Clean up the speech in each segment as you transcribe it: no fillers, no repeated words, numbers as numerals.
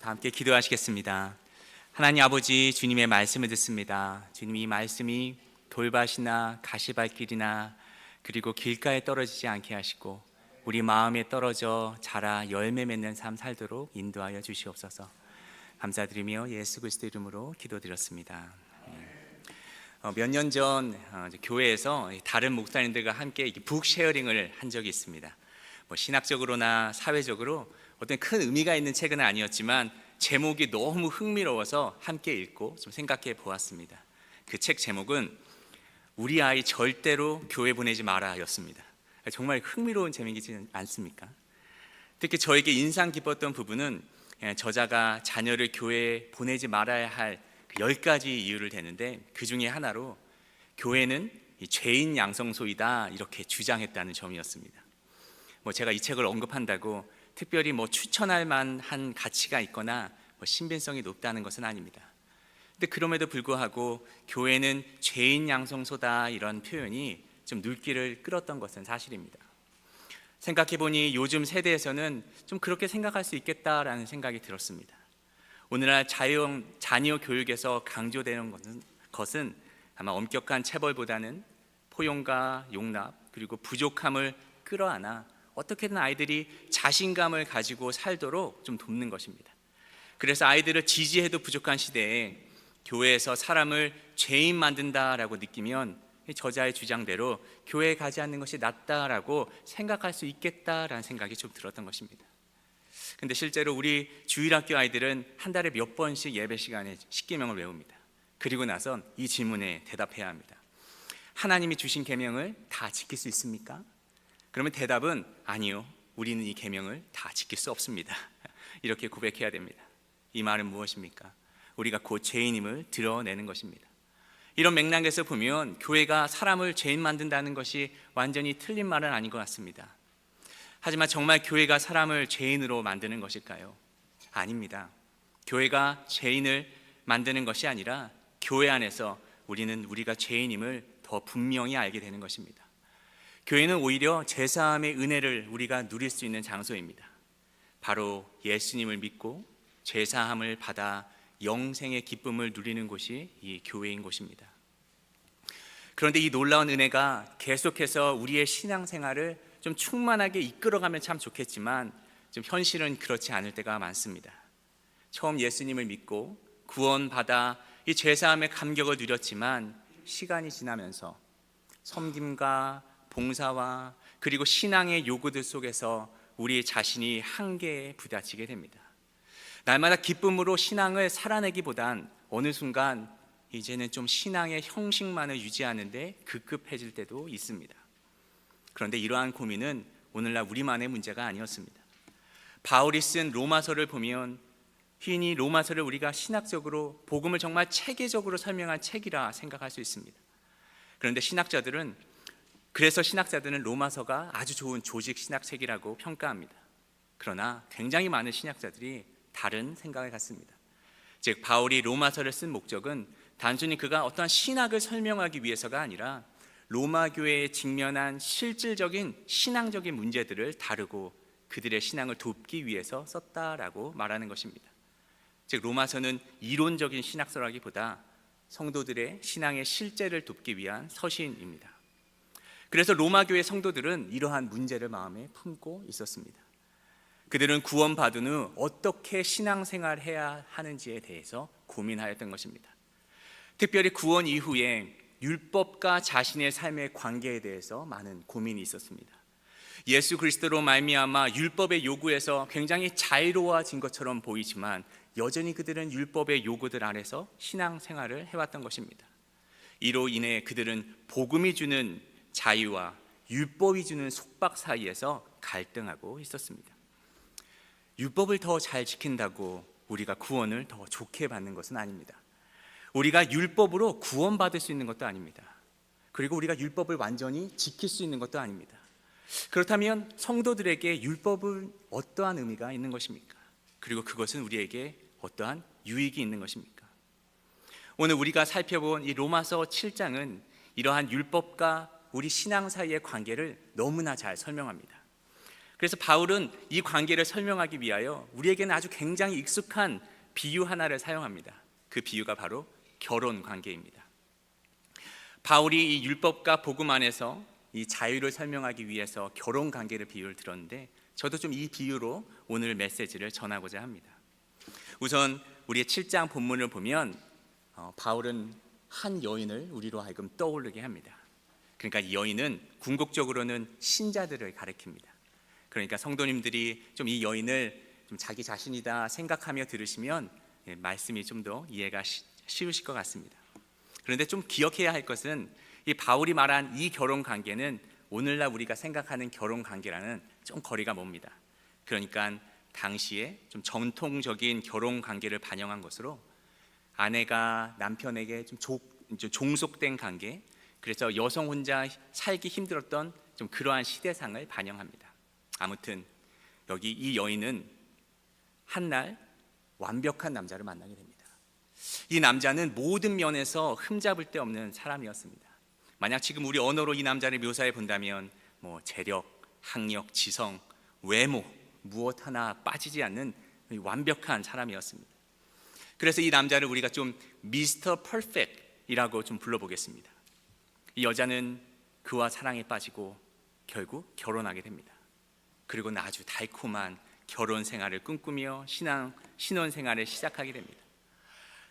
다 함께 기도하시겠습니다. 하나님 아버지, 주님의 말씀을 듣습니다. 주님, 이 말씀이 돌밭이나 가시밭길이나 그리고 길가에 떨어지지 않게 하시고 우리 마음에 떨어져 자라 열매 맺는 삶 살도록 인도하여 주시옵소서. 감사드리며 예수 그리스도 이름으로 기도드렸습니다. 몇 년 전 교회에서 다른 목사님들과 함께 북 쉐어링을 한 적이 있습니다. 신학적으로나 사회적으로 어떤 큰 의미가 있는 책은 아니었지만 제목이 너무 흥미로워서 함께 읽고 좀 생각해 보았습니다. 그 책 제목은 우리 아이 절대로 교회 보내지 마라 였습니다. 정말 흥미로운 제목이지 않습니까? 특히 저에게 인상 깊었던 부분은 저자가 자녀를 교회에 보내지 말아야 할 10가지 이유를 대는데 그 중에 하나로 교회는 죄인 양성소이다 이렇게 주장했다는 점이었습니다. 제가 이 책을 언급한다고 특별히 추천할 만한 가치가 있거나 신빙성이 높다는 것은 아닙니다. 근데 그럼에도 불구하고 교회는 죄인 양성소다 이런 표현이 좀 눈길을 끌었던 것은 사실입니다. 생각해보니 요즘 세대에서는 좀 그렇게 생각할 수 있겠다라는 생각이 들었습니다. 오늘날 자녀 교육에서 강조되는 것은 아마 엄격한 체벌보다는 포용과 용납 그리고 부족함을 끌어안아 어떻게든 아이들이 자신감을 가지고 살도록 좀 돕는 것입니다. 그래서 아이들을 지지해도 부족한 시대에 교회에서 사람을 죄인 만든다라고 느끼면 저자의 주장대로 교회에 가지 않는 것이 낫다라고 생각할 수 있겠다라는 생각이 좀 들었던 것입니다. 근데 실제로 우리 주일학교 아이들은 한 달에 몇 번씩 예배 시간에 십계명을 외웁니다. 그리고 나선 이 질문에 대답해야 합니다. 하나님이 주신 계명을 다 지킬 수 있습니까? 그러면 대답은 아니요, 우리는 이 계명을 다 지킬 수 없습니다. 이렇게 고백해야 됩니다. 이 말은 무엇입니까? 우리가 곧 죄인임을 드러내는 것입니다. 이런 맥락에서 보면 교회가 사람을 죄인 만든다는 것이 완전히 틀린 말은 아닌 것 같습니다. 하지만 정말 교회가 사람을 죄인으로 만드는 것일까요? 아닙니다. 교회가 죄인을 만드는 것이 아니라 교회 안에서 우리는 우리가 죄인임을 더 분명히 알게 되는 것입니다. 교회는 오히려 제사함의 은혜를 우리가 누릴 수 있는 장소입니다. 바로 예수님을 믿고 제사함을 받아 영생의 기쁨을 누리는 곳이 이 교회인 곳입니다. 그런데 이 놀라운 은혜가 계속해서 우리의 신앙생활을 좀 충만하게 이끌어가면 참 좋겠지만 좀 현실은 그렇지 않을 때가 많습니다. 처음 예수님을 믿고 구원받아 이 죄사함의 감격을 누렸지만 시간이 지나면서 섬김과 봉사와 그리고 신앙의 요구들 속에서 우리 자신이 한계에 부딪히게 됩니다. 날마다 기쁨으로 신앙을 살아내기보단 어느 순간 이제는 좀 신앙의 형식만을 유지하는데 급급해질 때도 있습니다. 그런데 이러한 고민은 오늘날 우리만의 문제가 아니었습니다. 바울이 쓴 로마서를 보면 흔히 로마서를 우리가 신학적으로 복음을 정말 체계적으로 설명한 책이라 생각할 수 있습니다. 그런데 그래서 신학자들은 로마서가 아주 좋은 조직 신학책이라고 평가합니다. 그러나 굉장히 많은 신학자들이 다른 생각을 갖습니다. 즉 바울이 로마서를 쓴 목적은 단순히 그가 어떠한 신학을 설명하기 위해서가 아니라 로마 교회에 직면한 실질적인 신앙적인 문제들을 다루고 그들의 신앙을 돕기 위해서 썼다라고 말하는 것입니다. 즉 로마서는 이론적인 신학서라기보다 성도들의 신앙의 실제를 돕기 위한 서신입니다. 그래서 로마 교회 성도들은 이러한 문제를 마음에 품고 있었습니다. 그들은 구원받은 후 어떻게 신앙생활을 해야 하는지에 대해서 고민하였던 것입니다. 특별히 구원 이후에 율법과 자신의 삶의 관계에 대해서 많은 고민이 있었습니다. 예수 그리스도로 말미암아 율법의 요구에서 굉장히 자유로워진 것처럼 보이지만 여전히 그들은 율법의 요구들 안에서 신앙생활을 해왔던 것입니다. 이로 인해 그들은 복음이 주는 자유와 율법이 주는 속박 사이에서 갈등하고 있었습니다. 율법을 더 잘 지킨다고 우리가 구원을 더 좋게 받는 것은 아닙니다. 우리가 율법으로 구원받을 수 있는 것도 아닙니다. 그리고 우리가 율법을 완전히 지킬 수 있는 것도 아닙니다. 그렇다면 성도들에게 율법은 어떠한 의미가 있는 것입니까? 그리고 그것은 우리에게 어떠한 유익이 있는 것입니까? 오늘 우리가 살펴본 이 로마서 7장은 이러한 율법과 우리 신앙 사이의 관계를 너무나 잘 설명합니다. 그래서 바울은 이 관계를 설명하기 위하여 우리에게는 아주 굉장히 익숙한 비유 하나를 사용합니다. 그 비유가 바로 결혼 관계입니다. 바울이 이 율법과 복음 안에서 이 자유를 설명하기 위해서 결혼 관계를 비유를 들었는데, 저도 좀 이 비유로 오늘 메시지를 전하고자 합니다. 우선 우리의 7장 본문을 보면 바울은 한 여인을 우리로 하여금 떠오르게 합니다. 그러니까 이 여인은 궁극적으로는 신자들을 가리킵니다. 그러니까 성도님들이 좀 이 여인을 좀 자기 자신이다 생각하며 들으시면 말씀이 좀 더 이해가 쉬우실 것 같습니다. 그런데 좀 기억해야 할 것은 이 바울이 말한 이 결혼 관계는 오늘날 우리가 생각하는 결혼 관계라는 좀 거리가 멉니다. 그러니까 당시에 좀 전통적인 결혼 관계를 반영한 것으로 아내가 남편에게 좀 종속된 관계, 그래서 여성 혼자 살기 힘들었던 좀 그러한 시대상을 반영합니다. 아무튼 여기 이 여인은 한날 완벽한 남자를 만나게 됩니다. 이 남자는 모든 면에서 흠잡을 데 없는 사람이었습니다. 만약 지금 우리 언어로 이 남자를 묘사해 본다면 재력, 학력, 지성, 외모 무엇 하나 빠지지 않는 완벽한 사람이었습니다. 그래서 이 남자를 우리가 좀 미스터 퍼펙트이라고 좀 불러보겠습니다. 이 여자는 그와 사랑에 빠지고 결국 결혼하게 됩니다. 그리고 아주 달콤한 결혼 생활을 꿈꾸며 신혼 생활을 시작하게 됩니다.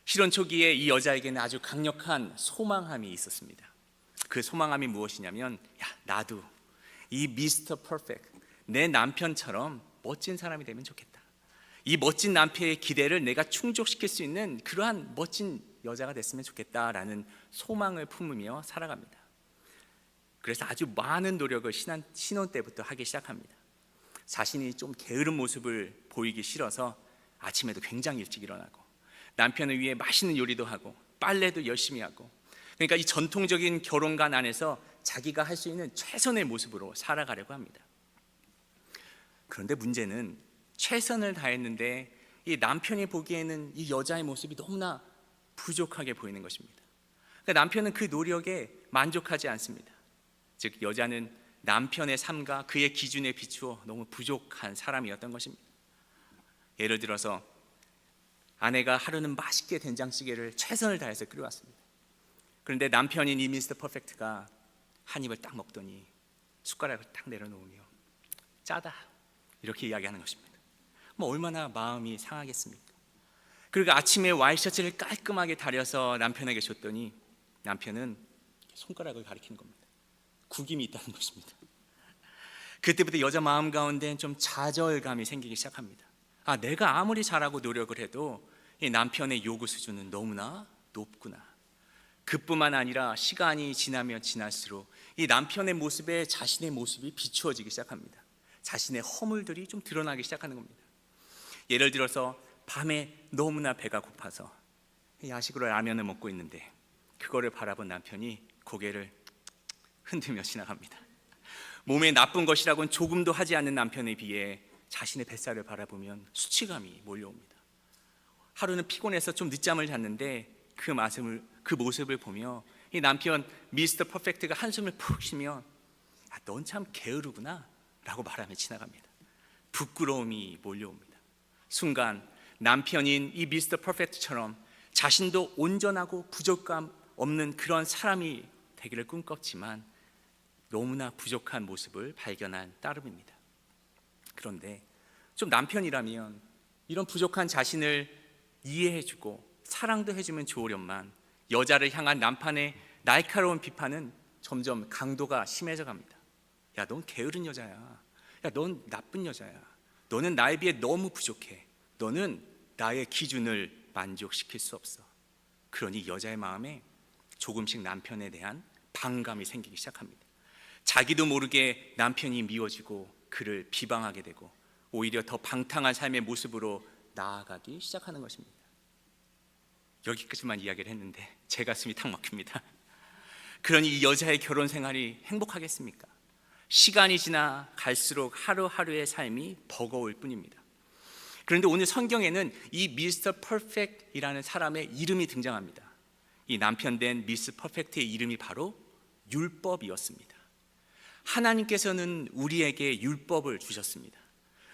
실혼 초기에 이 여자에게는 아주 강력한 소망함이 있었습니다. 그 소망함이 무엇이냐면, 나도 이 미스터 퍼펙트, 내 남편처럼 멋진 사람이 되면 좋겠다. 이 멋진 남편의 기대를 내가 충족시킬 수 있는 그러한 멋진 여자가 됐으면 좋겠다라는 소망을 품으며 살아갑니다. 그래서 아주 많은 노력을 신혼 때부터 하기 시작합니다. 자신이 좀 게으른 모습을 보이기 싫어서 아침에도 굉장히 일찍 일어나고, 남편을 위해 맛있는 요리도 하고, 빨래도 열심히 하고, 그러니까 이 전통적인 결혼관 안에서 자기가 할 수 있는 최선의 모습으로 살아가려고 합니다. 그런데 문제는 최선을 다했는데 이 남편이 보기에는 이 여자의 모습이 너무나 부족하게 보이는 것입니다. 그러니까 남편은 그 노력에 만족하지 않습니다. 즉 여자는 남편의 삶과 그의 기준에 비추어 너무 부족한 사람이었던 것입니다. 예를 들어서 아내가 하루는 맛있게 된장찌개를 최선을 다해서 끓여왔습니다. 그런데 남편인 이 미스터 퍼펙트가 한 입을 딱 먹더니 숟가락을 딱 내려놓으며 짜다 이렇게 이야기하는 것입니다. 얼마나 마음이 상하겠습니까? 그리고 아침에 와이셔츠를 깔끔하게 다려서 남편에게 줬더니 남편은 손가락을 가리키는 겁니다. 구김이 있다는 것입니다. 그때부터 여자 마음 가운데 좀 좌절감이 생기기 시작합니다. 내가 아무리 잘하고 노력을 해도 이 남편의 요구 수준은 너무나 높구나. 그뿐만 아니라 시간이 지나면 지날수록 이 남편의 모습에 자신의 모습이 비추어지기 시작합니다. 자신의 허물들이 좀 드러나기 시작하는 겁니다. 예를 들어서 밤에 너무나 배가 고파서 야식으로 라면을 먹고 있는데 그거를 바라본 남편이 고개를 흔들며 지나갑니다. 몸에 나쁜 것이라고는 조금도 하지 않는 남편에 비해 자신의 뱃살을 바라보면 수치감이 몰려옵니다. 하루는 피곤해서 좀 늦잠을 잤는데 그 모습을 보며 이 남편 미스터 퍼펙트가 한숨을 푹 쉬며 넌 참 게으르구나 라고 말하며 지나갑니다. 부끄러움이 몰려옵니다. 순간 남편인 이 미스터 퍼펙트처럼 자신도 온전하고 부족감 없는 그런 사람이 되기를 꿈꿨지만 너무나 부족한 모습을 발견한 따름입니다. 그런데 좀 남편이라면 이런 부족한 자신을 이해해주고 사랑도 해주면 좋으련만 여자를 향한 남편의 날카로운 비판은 점점 강도가 심해져 갑니다. 넌 게으른 여자야. 넌 나쁜 여자야. 너는 나에 비해 너무 부족해. 너는 나의 기준을 만족시킬 수 없어. 그러니 여자의 마음에 조금씩 남편에 대한 반감이 생기기 시작합니다. 자기도 모르게 남편이 미워지고 그를 비방하게 되고 오히려 더 방탕한 삶의 모습으로 나아가기 시작하는 것입니다. 여기까지만 이야기를 했는데 제 가슴이 탁 막힙니다. 그러니 이 여자의 결혼 생활이 행복하겠습니까? 시간이 지나 갈수록 하루하루의 삶이 버거울 뿐입니다. 그런데 오늘 성경에는 이 미스터 퍼펙트이라는 사람의 이름이 등장합니다. 이 남편 된 미스 퍼펙트의 이름이 바로 율법이었습니다. 하나님께서는 우리에게 율법을 주셨습니다.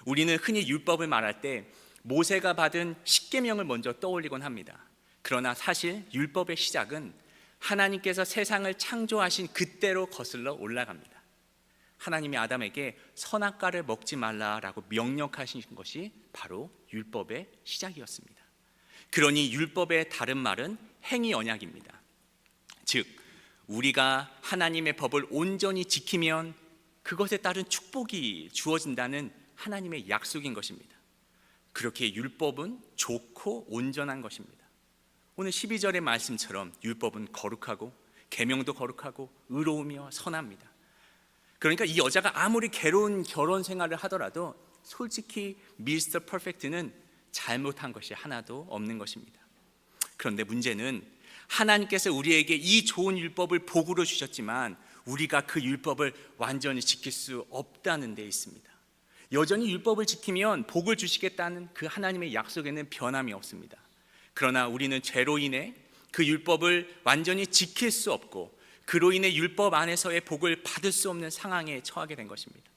우리는 흔히 율법을 말할 때 모세가 받은 십계명을 먼저 떠올리곤 합니다. 그러나 사실 율법의 시작은 하나님께서 세상을 창조하신 그때로 거슬러 올라갑니다. 하나님이 아담에게 선악과를 먹지 말라라고 명령하신 것이 바로 율법의 시작이었습니다. 그러니 율법의 다른 말은 행위 언약입니다. 즉 우리가 하나님의 법을 온전히 지키면 그것에 따른 축복이 주어진다는 하나님의 약속인 것입니다. 그렇게 율법은 좋고 온전한 것입니다. 오늘 12절의 말씀처럼 율법은 거룩하고 계명도 거룩하고 의로우며 선합니다. 그러니까 이 여자가 아무리 괴로운 결혼 생활을 하더라도 솔직히 미스터 퍼펙트는 잘못한 것이 하나도 없는 것입니다. 그런데 문제는 하나님께서 우리에게 이 좋은 율법을 복으로 주셨지만 우리가 그 율법을 완전히 지킬 수 없다는 데 있습니다. 여전히 율법을 지키면 복을 주시겠다는 그 하나님의 약속에는 변함이 없습니다. 그러나 우리는 죄로 인해 그 율법을 완전히 지킬 수 없고 그로 인해 율법 안에서의 복을 받을 수 없는 상황에 처하게 된 것입니다.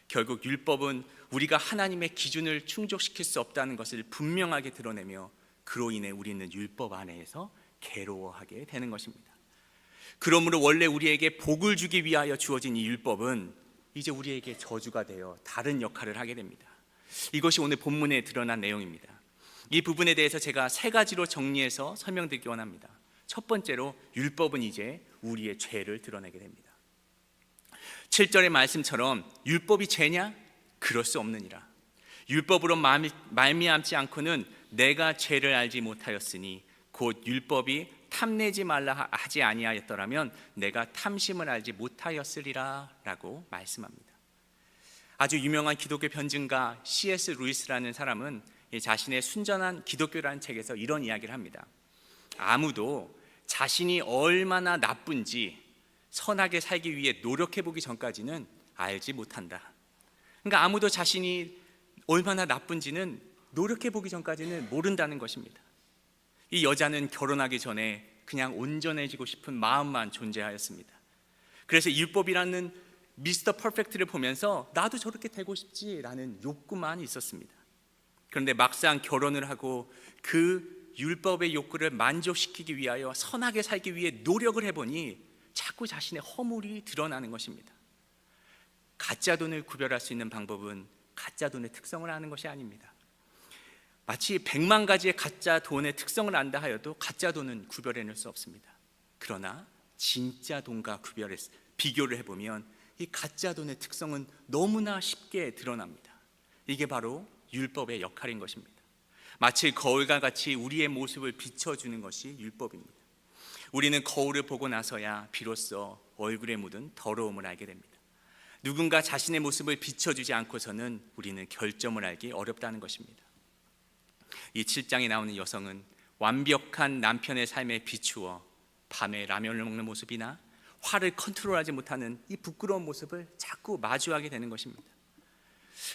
결국 율법은 우리가 하나님의 기준을 충족시킬 수 없다는 것을 분명하게 드러내며 그로 인해 우리는 율법 안에서 괴로워하게 되는 것입니다. 그러므로 원래 우리에게 복을 주기 위하여 주어진 이 율법은 이제 우리에게 저주가 되어 다른 역할을 하게 됩니다. 이것이 오늘 본문에 드러난 내용입니다. 이 부분에 대해서 제가 세 가지로 정리해서 설명드리기 원합니다. 첫 번째로 율법은 이제 우리의 죄를 드러내게 됩니다. 7절의 말씀처럼 율법이 죄냐? 그럴 수 없느니라. 율법으로 말미암지 않고는 내가 죄를 알지 못하였으니 곧 율법이 탐내지 말라 하지 아니하였더라면 내가 탐심을 알지 못하였으리라 라고 말씀합니다. 아주 유명한 기독교 변증가 C.S. 루이스라는 사람은 자신의 순전한 기독교라는 책에서 이런 이야기를 합니다. 아무도 자신이 얼마나 나쁜지 선하게 살기 위해 노력해보기 전까지는 알지 못한다. 그러니까 아무도 자신이 얼마나 나쁜지는 노력해보기 전까지는 모른다는 것입니다. 이 여자는 결혼하기 전에 그냥 온전해지고 싶은 마음만 존재하였습니다. 그래서 율법이라는 미스터 퍼펙트를 보면서 나도 저렇게 되고 싶지라는 욕구만 있었습니다. 그런데 막상 결혼을 하고 그 율법의 욕구를 만족시키기 위하여 선하게 살기 위해 노력을 해보니 자꾸 자신의 허물이 드러나는 것입니다. 가짜 돈을 구별할 수 있는 방법은 가짜 돈의 특성을 아는 것이 아닙니다. 마치 100만 가지의 가짜 돈의 특성을 안다 하여도 가짜 돈은 구별해낼 수 없습니다. 그러나 진짜 돈과 비교를 해보면 이 가짜 돈의 특성은 너무나 쉽게 드러납니다. 이게 바로 율법의 역할인 것입니다. 마치 거울과 같이 우리의 모습을 비춰주는 것이 율법입니다. 우리는 거울을 보고 나서야 비로소 얼굴에 묻은 더러움을 알게 됩니다. 누군가 자신의 모습을 비춰주지 않고서는 우리는 결점을 알기 어렵다는 것입니다. 이 7장에 나오는 여성은 완벽한 남편의 삶에 비추어 밤에 라면을 먹는 모습이나 화를 컨트롤하지 못하는 이 부끄러운 모습을 자꾸 마주하게 되는 것입니다.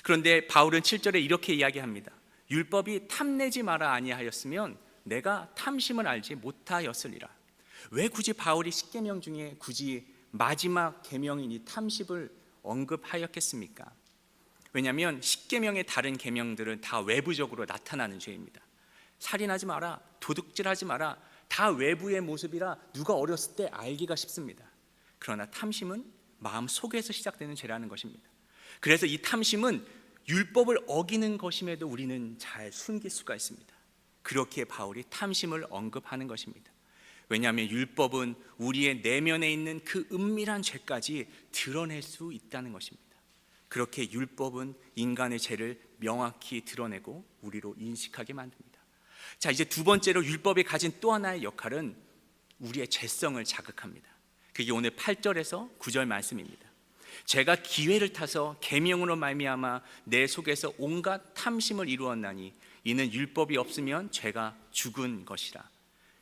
그런데 바울은 7절에 이렇게 이야기합니다. 율법이 탐내지 마라 아니하였으면 내가 탐심을 알지 못하였으리라. 왜 굳이 바울이 십계명 중에 굳이 마지막 계명인 이 탐심을 언급하였겠습니까? 왜냐하면 십계명의 다른 계명들은 다 외부적으로 나타나는 죄입니다. 살인하지 마라, 도둑질하지 마라, 다 외부의 모습이라 누가 어렸을 때 알기가 쉽습니다. 그러나 탐심은 마음 속에서 시작되는 죄라는 것입니다. 그래서 이 탐심은 율법을 어기는 것임에도 우리는 잘 숨길 수가 있습니다. 그렇게 바울이 탐심을 언급하는 것입니다. 왜냐하면 율법은 우리의 내면에 있는 그 은밀한 죄까지 드러낼 수 있다는 것입니다. 그렇게 율법은 인간의 죄를 명확히 드러내고 우리로 인식하게 만듭니다. 자, 이제 두 번째로 율법이 가진 또 하나의 역할은 우리의 죄성을 자극합니다. 그게 오늘 8절에서 9절 말씀입니다. 제가 기회를 타서 계명으로 말미암아 내 속에서 온갖 탐심을 이루었나니 이는 율법이 없으면 죄가 죽은 것이라.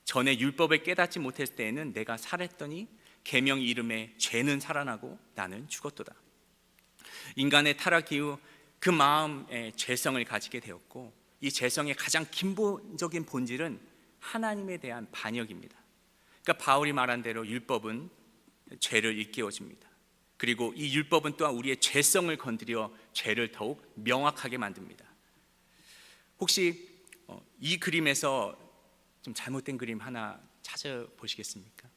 전에 율법을 깨닫지 못했을 때에는 내가 살았더니 계명 이름에 죄는 살아나고 나는 죽었도다. 인간의 타락 이후 그 마음에 죄성을 가지게 되었고 이 죄성의 가장 근본적인 본질은 하나님에 대한 반역입니다. 그러니까 바울이 말한 대로 율법은 죄를 일깨워줍니다. 그리고 이 율법은 또한 우리의 죄성을 건드려 죄를 더욱 명확하게 만듭니다. 혹시 이 그림에서 좀 잘못된 그림 하나 찾아보시겠습니까?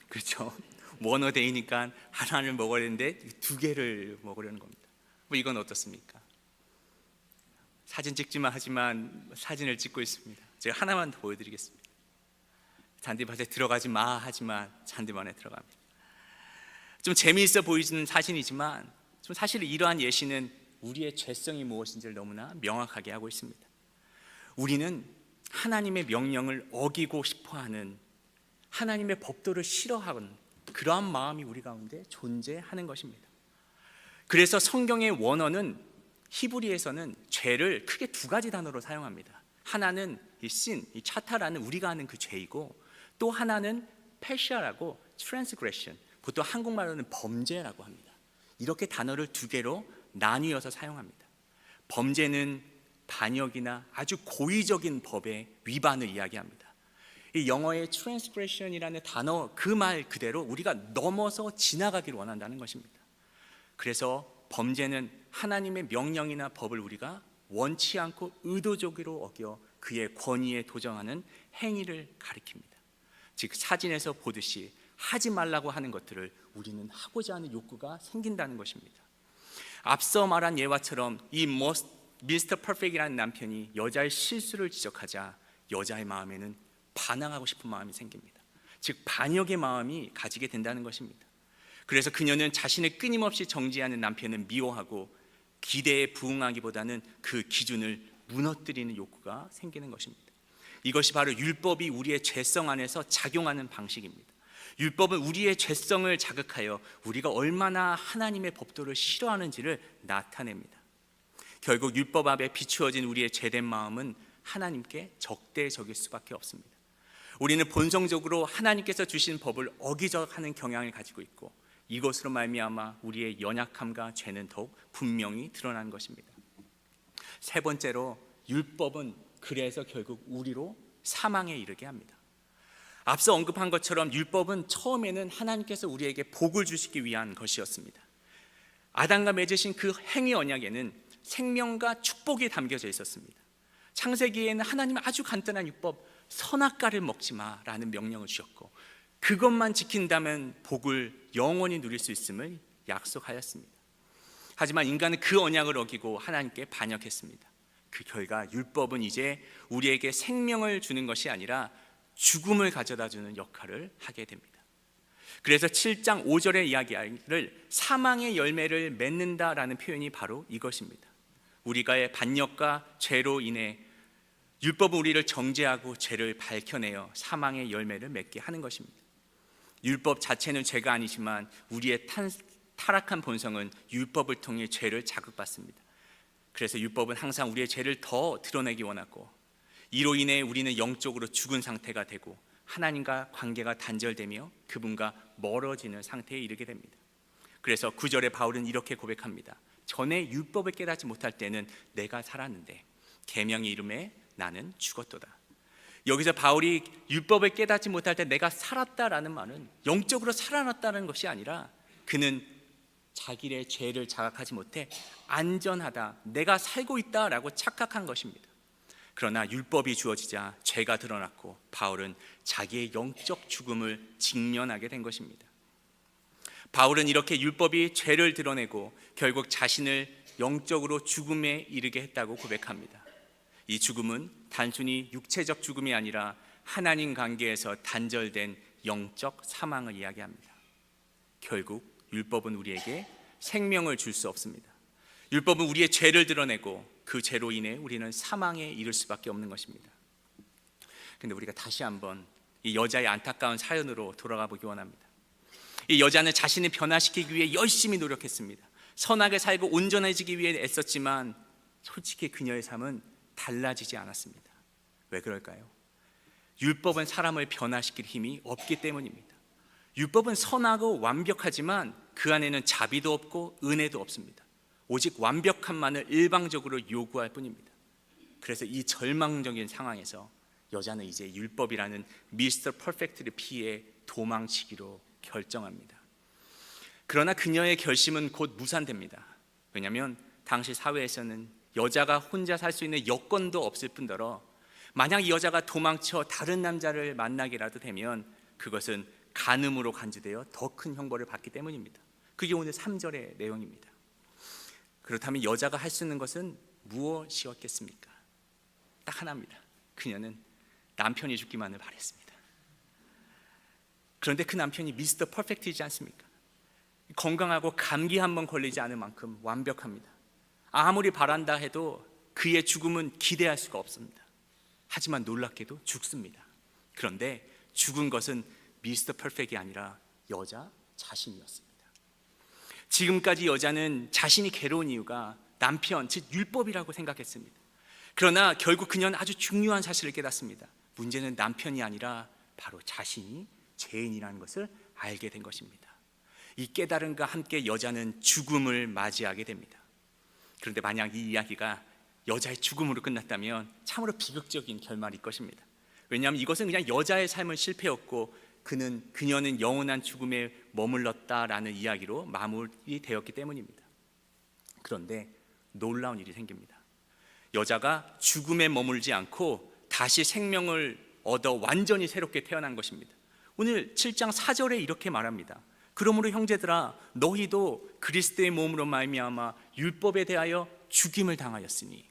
그렇죠. 원어데이니까 하나를 먹어야 되는데 두 개를 먹으려는 겁니다. 뭐 이건 어떻습니까? 사진 찍지만 하지만 사진을 찍고 있습니다. 제가 하나만 더 보여드리겠습니다. 잔디밭에 들어가지 마 하지만 잔디밭에 들어갑니다. 좀 재미있어 보이는 사진이지만 좀 사실 이러한 예시는 우리의 죄성이 무엇인지를 너무나 명확하게 하고 있습니다. 우리는 하나님의 명령을 어기고 싶어하는, 하나님의 법도를 싫어하는 그러한 마음이 우리 가운데 존재하는 것입니다. 그래서 성경의 원어는 히브리에서는 죄를 크게 두 가지 단어로 사용합니다. 하나는 이 sin, 이 차타라는 우리가 하는 그 죄이고, 또 하나는 패시아라고 transgression, 보통 한국말로는 범죄라고 합니다. 이렇게 단어를 두 개로 나뉘어서 사용합니다. 범죄는 반역이나 아주 고의적인 법의 위반을 이야기합니다. 이 영어의 transgression이라는 단어 그 말 그대로 우리가 넘어서 지나가기를 원한다는 것입니다. 그래서 범죄는 하나님의 명령이나 법을 우리가 원치 않고 의도적으로 어겨 그의 권위에 도전하는 행위를 가리킵니다. 즉 사진에서 보듯이 하지 말라고 하는 것들을 우리는 하고자 하는 욕구가 생긴다는 것입니다. 앞서 말한 예화처럼 이 미스터 퍼펙트라는 남편이 여자의 실수를 지적하자 여자의 마음에는 반항하고 싶은 마음이 생깁니다. 즉 반역의 마음이 가지게 된다는 것입니다. 그래서 그녀는 자신을 끊임없이 정죄하는 남편을 미워하고 기대에 부응하기보다는 그 기준을 무너뜨리는 욕구가 생기는 것입니다. 이것이 바로 율법이 우리의 죄성 안에서 작용하는 방식입니다. 율법은 우리의 죄성을 자극하여 우리가 얼마나 하나님의 법도를 싫어하는지를 나타냅니다. 결국 율법 앞에 비추어진 우리의 죄된 마음은 하나님께 적대적일 수밖에 없습니다. 우리는 본성적으로 하나님께서 주신 법을 어기적하는 경향을 가지고 있고, 이것으로 말미암아 우리의 연약함과 죄는 더욱 분명히 드러나는 것입니다. 세 번째로, 율법은 그래서 결국 우리로 사망에 이르게 합니다. 앞서 언급한 것처럼 율법은 처음에는 하나님께서 우리에게 복을 주시기 위한 것이었습니다. 아담과 맺으신 그 행위 언약에는 생명과 축복이 담겨져 있었습니다. 창세기에는 하나님은 아주 간단한 율법, 선악과를 먹지 마라는 명령을 주셨고, 그것만 지킨다면 복을 영원히 누릴 수 있음을 약속하였습니다. 하지만 인간은 그 언약을 어기고 하나님께 반역했습니다. 그 결과 율법은 이제 우리에게 생명을 주는 것이 아니라 죽음을 가져다 주는 역할을 하게 됩니다. 그래서 7장 5절의 이야기를 사망의 열매를 맺는다라는 표현이 바로 이것입니다. 우리가의 반역과 죄로 인해 율법은 우리를 정죄하고 죄를 밝혀내어 사망의 열매를 맺게 하는 것입니다. 율법 자체는 죄가 아니지만 우리의 타락한 본성은 율법을 통해 죄를 자극받습니다. 그래서 율법은 항상 우리의 죄를 더 드러내기 원하고, 이로 인해 우리는 영적으로 죽은 상태가 되고 하나님과 관계가 단절되며 그분과 멀어지는 상태에 이르게 됩니다. 그래서 9절에 바울은 이렇게 고백합니다. 전에 율법을 깨닫지 못할 때는 내가 살았는데 계명의 이름에 나는 죽었도다. 여기서 바울이 율법을 깨닫지 못할 때 내가 살았다라는 말은 영적으로 살아났다는 것이 아니라, 그는 자기의 죄를 자각하지 못해 안전하다, 내가 살고 있다라고 착각한 것입니다. 그러나 율법이 주어지자 죄가 드러났고 바울은 자기의 영적 죽음을 직면하게 된 것입니다. 바울은 이렇게 율법이 죄를 드러내고 결국 자신을 영적으로 죽음에 이르게 했다고 고백합니다. 이 죽음은 단순히 육체적 죽음이 아니라 하나님 관계에서 단절된 영적 사망을 이야기합니다. 결국 율법은 우리에게 생명을 줄 수 없습니다. 율법은 우리의 죄를 드러내고 그 죄로 인해 우리는 사망에 이를 수밖에 없는 것입니다. 그런데 우리가 다시 한번 이 여자의 안타까운 사연으로 돌아가 보기 원합니다. 이 여자는 자신을 변화시키기 위해 열심히 노력했습니다. 선하게 살고 온전해지기 위해 애썼지만 솔직히 그녀의 삶은 달라지지 않았습니다. 왜 그럴까요? 율법은 사람을 변화시킬 힘이 없기 때문입니다. 율법은 선하고 완벽하지만 그 안에는 자비도 없고 은혜도 없습니다. 오직 완벽함만을 일방적으로 요구할 뿐입니다. 그래서 이 절망적인 상황에서 여자는 이제 율법이라는 미스터 퍼펙트를 피해 도망치기로 결정합니다. 그러나 그녀의 결심은 곧 무산됩니다. 왜냐하면 당시 사회에서는 여자가 혼자 살 수 있는 여건도 없을 뿐더러 만약 이 여자가 도망쳐 다른 남자를 만나기라도 되면 그것은 간음으로 간주되어 더 큰 형벌을 받기 때문입니다. 그게 오늘 3절의 내용입니다. 그렇다면 여자가 할 수 있는 것은 무엇이었겠습니까? 딱 하나입니다. 그녀는 남편이 죽기만을 바랬습니다. 그런데 그 남편이 미스터 퍼펙트이지 않습니까? 건강하고 감기 한번 걸리지 않을 만큼 완벽합니다. 아무리 바란다 해도 그의 죽음은 기대할 수가 없습니다. 하지만 놀랍게도 죽습니다. 그런데 죽은 것은 미스터 퍼펙트가 아니라 여자 자신이었습니다. 지금까지 여자는 자신이 괴로운 이유가 남편, 즉 율법이라고 생각했습니다. 그러나 결국 그녀는 아주 중요한 사실을 깨닫습니다. 문제는 남편이 아니라 바로 자신이 죄인이라는 것을 알게 된 것입니다. 이 깨달음과 함께 여자는 죽음을 맞이하게 됩니다. 그런데 만약 이 이야기가 여자의 죽음으로 끝났다면 참으로 비극적인 결말일 것입니다. 왜냐하면 이것은 그냥 여자의 삶은 실패였고 그녀는 영원한 죽음에 머물렀다라는 이야기로 마무리되었기 때문입니다. 그런데 놀라운 일이 생깁니다. 여자가 죽음에 머물지 않고 다시 생명을 얻어 완전히 새롭게 태어난 것입니다. 오늘 7장 4절에 이렇게 말합니다. 그러므로 형제들아 너희도 그리스도의 몸으로 말미암아 율법에 대하여 죽임을 당하였으니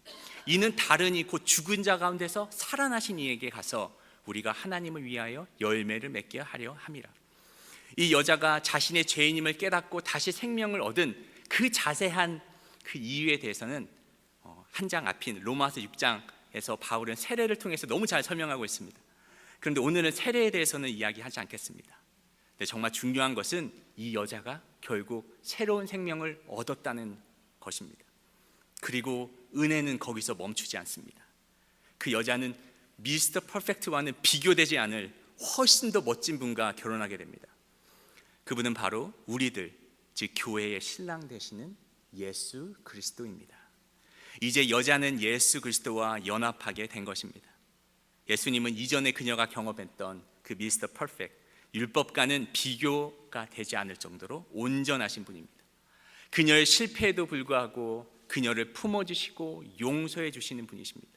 이는 다른 이 곧 죽은 자 가운데서 살아나신 이에게 가서 우리가 하나님을 위하여 열매를 맺게 하려 함이라. 이 여자가 자신의 죄인임을 깨닫고 다시 생명을 얻은 그 자세한 그 이유에 대해서는 한 장 앞인 로마서 6장에서 바울은 세례를 통해서 너무 잘 설명하고 있습니다. 그런데 오늘은 세례에 대해서는 이야기하지 않겠습니다. 근데 정말 중요한 것은 이 여자가 결국 새로운 생명을 얻었다는 것입니다. 그리고 은혜는 거기서 멈추지 않습니다. 그 여자는 미스터 퍼펙트와는 비교되지 않을 훨씬 더 멋진 분과 결혼하게 됩니다. 그분은 바로 우리들, 즉 교회의 신랑 되시는 예수 그리스도입니다. 이제 여자는 예수 그리스도와 연합하게 된 것입니다. 예수님은 이전에 그녀가 경험했던 그 미스터 퍼펙트, 율법과는 비교가 되지 않을 정도로 온전하신 분입니다. 그녀의 실패에도 불구하고 그녀를 품어주시고 용서해 주시는 분이십니다.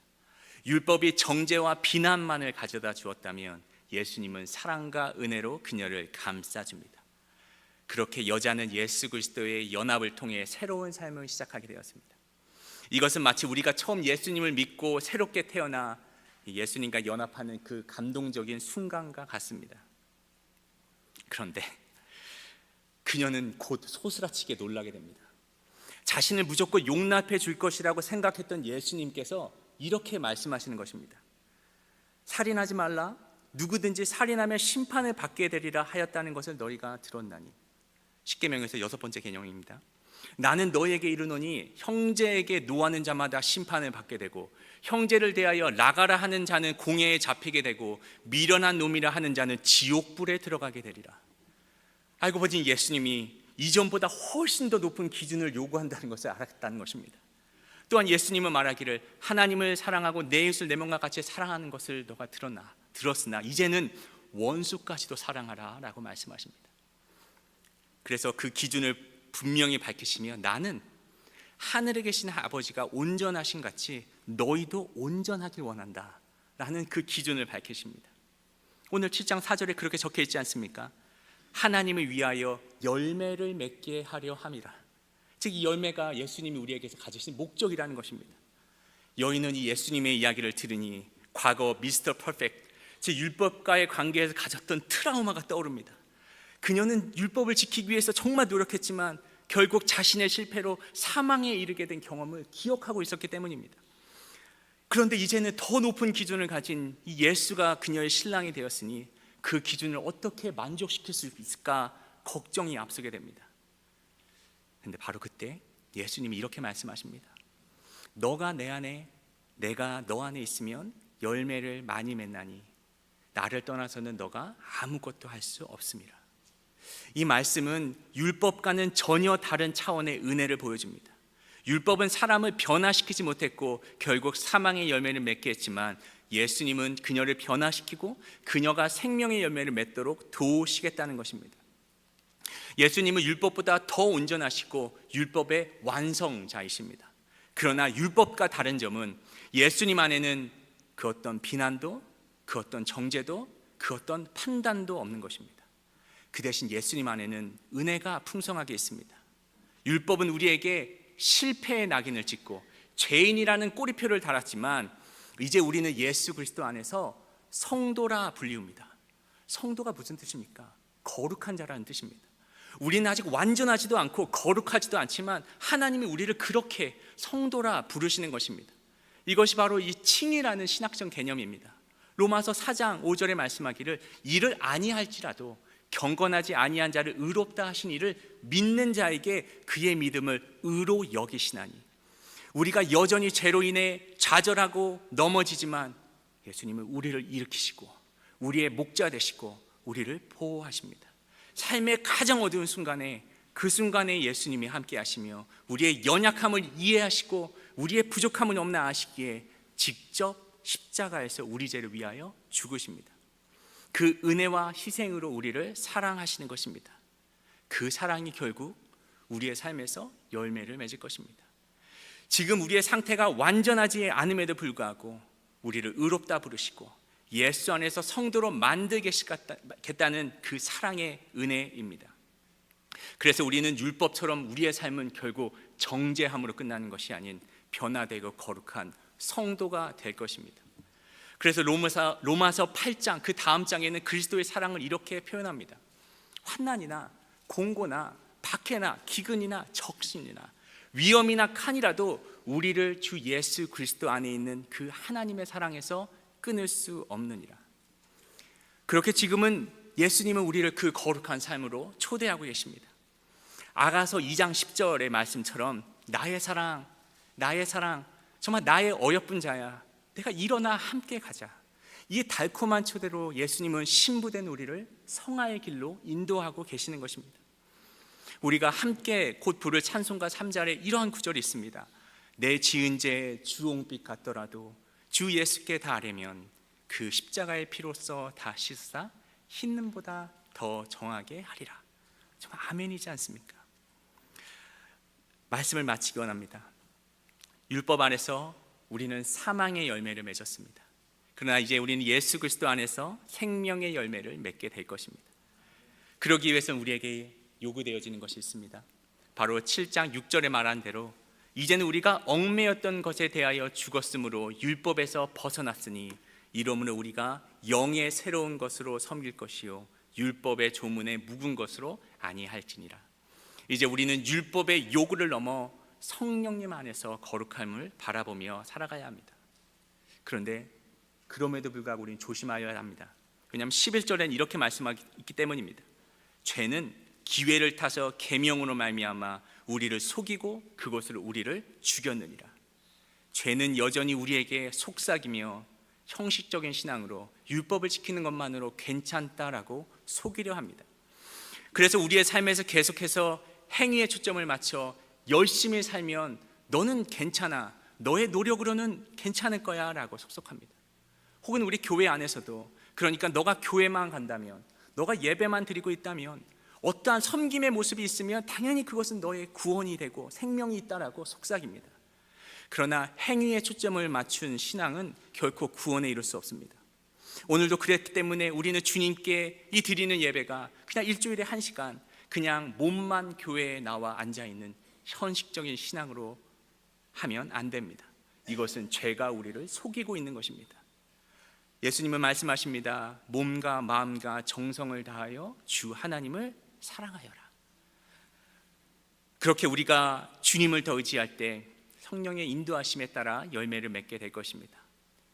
율법이 정죄와 비난만을 가져다 주었다면 예수님은 사랑과 은혜로 그녀를 감싸줍니다. 그렇게 여자는 예수 그리스도의 연합을 통해 새로운 삶을 시작하게 되었습니다. 이것은 마치 우리가 처음 예수님을 믿고 새롭게 태어나 예수님과 연합하는 그 감동적인 순간과 같습니다. 그런데 그녀는 곧 소스라치게 놀라게 됩니다. 자신을 무조건 용납해 줄 것이라고 생각했던 예수님께서 이렇게 말씀하시는 것입니다. 살인하지 말라. 누구든지 살인하면 심판을 받게 되리라 하였다는 것을 너희가 들었나니. 십계명에서 6번째 계명입니다. 나는 너희에게 이르노니 형제에게 노하는 자마다 심판을 받게 되고 형제를 대하여 나가라 하는 자는 공회에 잡히게 되고 미련한 놈이라 하는 자는 지옥불에 들어가게 되리라. 알고 보니 예수님이 이전보다 훨씬 더 높은 기준을 요구한다는 것을 알았다는 것입니다. 또한 예수님은 말하기를 하나님을 사랑하고 내 이웃을 내 몸과 같이 사랑하는 것을 너가 들었으나 이제는 원수까지도 사랑하라 라고 말씀하십니다. 그래서 그 기준을 분명히 밝히시며 나는 하늘에 계신 아버지가 온전하신 같이 너희도 온전하길 원한다 라는 그 기준을 밝히십니다. 오늘 7장 4절에 그렇게 적혀 있지 않습니까? 하나님을 위하여 열매를 맺게 하려 함이라. 즉 이 열매가 예수님이 우리에게서 가지신 목적이라는 것입니다. 여인은 이 예수님의 이야기를 들으니 과거 미스터 퍼펙트, 즉 율법과의 관계에서 가졌던 트라우마가 떠오릅니다. 그녀는 율법을 지키기 위해서 정말 노력했지만 결국 자신의 실패로 사망에 이르게 된 경험을 기억하고 있었기 때문입니다. 그런데 이제는 더 높은 기준을 가진 이 예수가 그녀의 신랑이 되었으니 그 기준을 어떻게 만족시킬 수 있을까 걱정이 앞서게 됩니다. 그런데 바로 그때 예수님이 이렇게 말씀하십니다. 너가 내 안에 내가 너 안에 있으면 열매를 많이 맺나니 나를 떠나서는 너가 아무것도 할 수 없음이라. 이 말씀은 율법과는 전혀 다른 차원의 은혜를 보여줍니다. 율법은 사람을 변화시키지 못했고 결국 사망의 열매를 맺게 했지만 예수님은 그녀를 변화시키고 그녀가 생명의 열매를 맺도록 도우시겠다는 것입니다. 예수님은 율법보다 더 온전하시고 율법의 완성자이십니다. 그러나 율법과 다른 점은 예수님 안에는 그 어떤 비난도, 그 어떤 정죄도, 그 어떤 판단도 없는 것입니다. 그 대신 예수님 안에는 은혜가 풍성하게 있습니다. 율법은 우리에게 실패의 낙인을 찍고 죄인이라는 꼬리표를 달았지만 이제 우리는 예수 그리스도 안에서 성도라 불리웁니다. 성도가 무슨 뜻입니까? 거룩한 자라는 뜻입니다. 우리는 아직 완전하지도 않고 거룩하지도 않지만 하나님이 우리를 그렇게 성도라 부르시는 것입니다. 이것이 바로 이 칭이라는 신학적 개념입니다. 로마서 4장 5절에 말씀하기를 이를 아니할지라도 경건하지 아니한 자를 의롭다 하신 이를 믿는 자에게 그의 믿음을 의로 여기시나니, 우리가 여전히 죄로 인해 좌절하고 넘어지지만 예수님은 우리를 일으키시고 우리의 목자 되시고 우리를 보호하십니다. 삶의 가장 어두운 순간에 그 순간에 예수님이 함께 하시며 우리의 연약함을 이해하시고 우리의 부족함을 없나 아시기에 직접 십자가에서 우리 죄를 위하여 죽으십니다. 그 은혜와 희생으로 우리를 사랑하시는 것입니다. 그 사랑이 결국 우리의 삶에서 열매를 맺을 것입니다. 지금 우리의 상태가 완전하지 않음에도 불구하고 우리를 의롭다 부르시고 예수 안에서 성도로 만들겠다는 그 사랑의 은혜입니다. 그래서 우리는 율법처럼 우리의 삶은 결국 정죄함으로 끝나는 것이 아닌 변화되고 거룩한 성도가 될 것입니다. 그래서 로마서 8장 그 다음 장에는 그리스도의 사랑을 이렇게 표현합니다. 환난이나 공고나 박해나 기근이나 적신이나 위험이나 칸이라도 우리를 주 예수 그리스도 안에 있는 그 하나님의 사랑에서 끊을 수 없느니라. 그렇게 지금은 예수님은 우리를 그 거룩한 삶으로 초대하고 계십니다. 아가서 2장 10절의 말씀처럼 나의 사랑 정말 나의 어여쁜 자야, 내가 일어나 함께 가자. 이 달콤한 초대로 예수님은 신부된 우리를 성화의 길로 인도하고 계시는 것입니다. 우리가 함께 곧 부를 찬송가 3절에 이러한 구절이 있습니다. 내 지은 죄 주홍빛 같더라도 주 예수께 다 아뢰면 그 십자가의 피로써 다 씻사 흰눈보다 더 정하게 하리라. 정말 아멘이지 않습니까? 말씀을 마치기 원합니다. 율법 안에서 우리는 사망의 열매를 맺었습니다. 그러나 이제 우리는 예수 그리스도 안에서 생명의 열매를 맺게 될 것입니다. 그러기 위해서는 우리에게 요구되어지는 것이 있습니다. 바로 7장 6절에 말한 대로 이제는 우리가 얽매였던 것에 대하여 죽었으므로 율법에서 벗어났으니 이러므로 우리가 영의 새로운 것으로 섬길 것이요 율법의 조문에 묵은 것으로 아니할지니라. 이제 우리는 율법의 요구를 넘어 성령님 안에서 거룩함을 바라보며 살아가야 합니다. 그런데 그럼에도 불구하고 우리는 조심하여야 합니다. 왜냐하면 11절에는 이렇게 말씀하기 때문입니다. 죄는 기회를 타서 계명으로 말미암아 우리를 속이고 그것으로 우리를 죽였느니라. 죄는 여전히 우리에게 속삭이며 형식적인 신앙으로 율법을 지키는 것만으로 괜찮다라고 속이려 합니다. 그래서 우리의 삶에서 계속해서 행위에 초점을 맞춰 열심히 살면 너는 괜찮아, 너의 노력으로는 괜찮을 거야 라고 속속합니다. 혹은 우리 교회 안에서도 그러니까 너가 교회만 간다면, 너가 예배만 드리고 있다면, 어떠한 섬김의 모습이 있으면 당연히 그것은 너의 구원이 되고 생명이 있다라고 속삭입니다. 그러나 행위에 초점을 맞춘 신앙은 결코 구원에 이를 수 없습니다. 오늘도 그랬기 때문에 우리는 주님께 이 드리는 예배가 그냥 일주일에 1시간 그냥 몸만 교회에 나와 앉아있는 현식적인 신앙으로 하면 안 됩니다. 이것은 죄가 우리를 속이고 있는 것입니다. 예수님은 말씀하십니다. 몸과 마음과 정성을 다하여 주 하나님을 사랑하여라. 그렇게 우리가 주님을 더 의지할 때 성령의 인도하심에 따라 열매를 맺게 될 것입니다.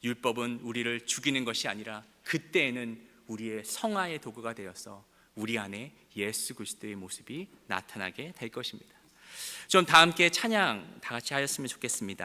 율법은 우리를 죽이는 것이 아니라 그때에는 우리의 성화의 도구가 되어서 우리 안에 예수 그리스도의 모습이 나타나게 될 것입니다. 좀 다 함께 찬양 다 같이 하였으면 좋겠습니다.